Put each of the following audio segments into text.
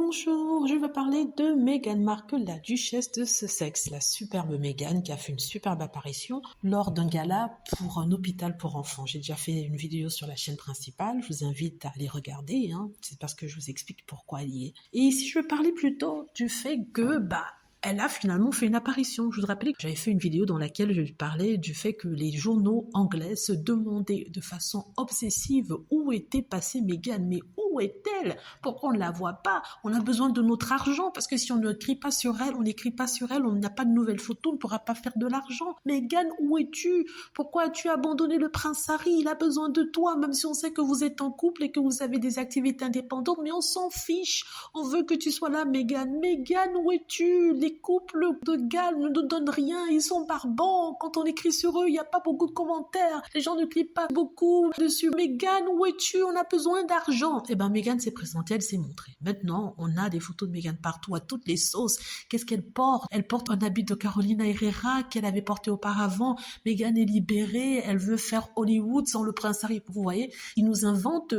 Bonjour, je vais parler de Meghan Markle, la duchesse de Sussex, la superbe Meghan qui a fait une superbe apparition lors d'un gala pour un hôpital pour enfants. J'ai déjà fait une vidéo sur la chaîne principale, je vous invite à aller regarder, c'est parce que je vous explique pourquoi elle y est. Et ici, je veux parler plutôt du fait que, elle a finalement fait une apparition. Je vous rappelle que j'avais fait une vidéo dans laquelle je parlais du fait que les journaux anglais se demandaient de façon obsessive où était passée Meghan, mais où est-elle? Pourquoi on ne la voit pas? On a besoin de notre argent parce que si on ne crie pas sur elle, on n'écrit pas sur elle, on n'a pas de nouvelles photos, on ne pourra pas faire de l'argent. Meghan, où es-tu? Pourquoi as-tu abandonné le prince Harry? Il a besoin de toi, même si on sait que vous êtes en couple et que vous avez des activités indépendantes, mais on s'en fiche. On veut que tu sois là, Meghan. Meghan, où es-tu? Les couples de Galles ne nous donnent rien, ils sont barbants. Quand on écrit sur eux, il n'y a pas beaucoup de commentaires. Les gens ne cliquent pas beaucoup dessus. Meghan, où es-tu? On a besoin d'argent. Eh ben, Meghan s'est présentée, elle s'est montrée. Maintenant, on a des photos de Meghan partout, à toutes les sauces. Qu'est-ce qu'elle porte? Elle porte un habit de Carolina Herrera qu'elle avait porté auparavant. Meghan est libérée, elle veut faire Hollywood sans le prince Harry. Vous voyez, ils nous inventent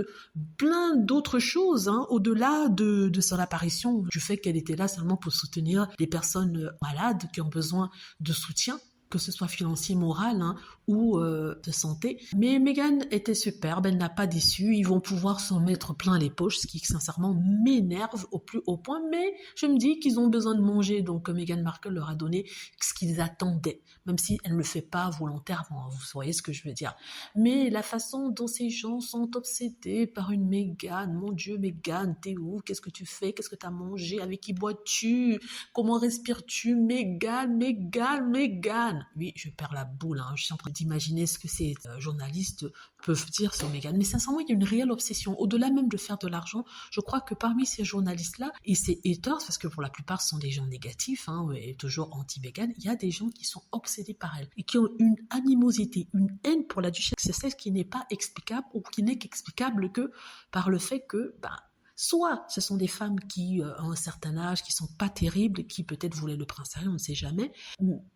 plein d'autres choses, au-delà de son apparition, du fait qu'elle était là seulement pour soutenir les personnes malades qui ont besoin de soutien, que ce soit financier, moral ou de santé. Mais Meghan était superbe, elle n'a pas déçu, ils vont pouvoir s'en mettre plein les poches, ce qui sincèrement m'énerve au plus haut point, mais je me dis qu'ils ont besoin de manger, donc Meghan Markle leur a donné ce qu'ils attendaient, même si elle ne le fait pas volontairement, vous voyez ce que je veux dire. Mais la façon dont ces gens sont obsédés par une Meghan, mon Dieu Meghan, t'es où? Qu'est-ce que tu fais? Qu'est-ce que tu as mangé? Avec qui bois-tu? Comment respires-tu? Meghan, Meghan, Meghan. Oui, je perds la boule, je suis en train d'imaginer ce que ces journalistes peuvent dire sur Meghan. Mais sincèrement, il y a une réelle obsession. Au-delà même de faire de l'argent, je crois que parmi ces journalistes-là, et ces haters, parce que pour la plupart ce sont des gens négatifs, et toujours anti-Meghan, il y a des gens qui sont obsédés par elle et qui ont une animosité, une haine pour la duchesse. C'est celle qui n'est pas explicable ou qui n'est qu'explicable que par le fait que, soit ce sont des femmes qui ont un certain âge, qui sont pas terribles, qui peut-être voulaient le prince Harry, on ne sait jamais,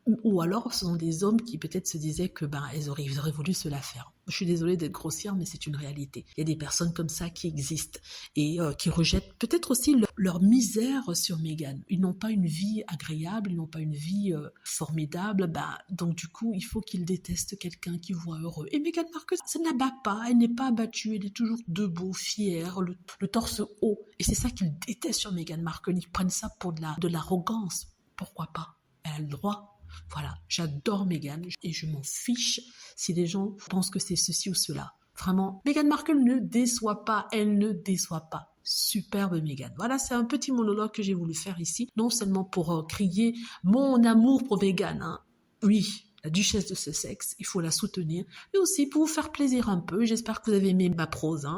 ou alors ce sont des hommes qui peut-être se disaient que ils auraient voulu se la faire. Je suis désolée d'être grossière, mais c'est une réalité. Il y a des personnes comme ça qui existent et qui rejettent peut-être aussi leur misère sur Meghan. Ils n'ont pas une vie agréable, ils n'ont pas une vie formidable, donc du coup, il faut qu'ils détestent quelqu'un qui voit heureux. Et Meghan Markle, ça ne la bat pas, elle n'est pas abattue, elle est toujours debout, fière, le torse haut. Et c'est ça qu'ils détestent sur Meghan Markle, ils prennent ça pour de l'arrogance. Pourquoi pas? Elle a le droit. Voilà, j'adore Meghan et je m'en fiche si les gens pensent que c'est ceci ou cela. Vraiment, Meghan Markle ne déçoit pas, elle ne déçoit pas. Superbe Meghan. Voilà, c'est un petit monologue que j'ai voulu faire ici, non seulement pour crier mon amour pour Meghan, oui, la duchesse de Sussex, il faut la soutenir, mais aussi pour vous faire plaisir un peu. J'espère que vous avez aimé ma prose.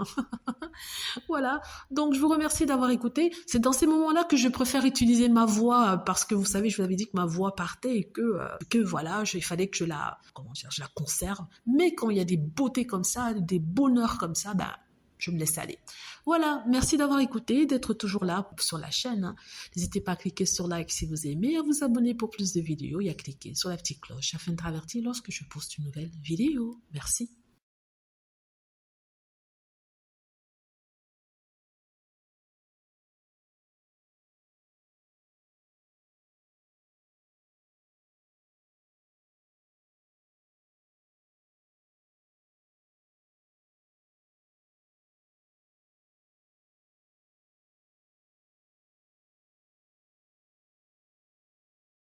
Voilà, donc je vous remercie d'avoir écouté. C'est dans ces moments-là que je préfère utiliser ma voix parce que vous savez, je vous avais dit que ma voix partait et que voilà, il fallait que je la conserve. Mais quand il y a des beautés comme ça, des bonheurs comme ça, je me laisse aller. Voilà, merci d'avoir écouté, d'être toujours là sur la chaîne. N'hésitez pas à cliquer sur like si vous aimez, à vous abonner pour plus de vidéos et à cliquer sur la petite cloche afin d'être averti lorsque je poste une nouvelle vidéo. Merci.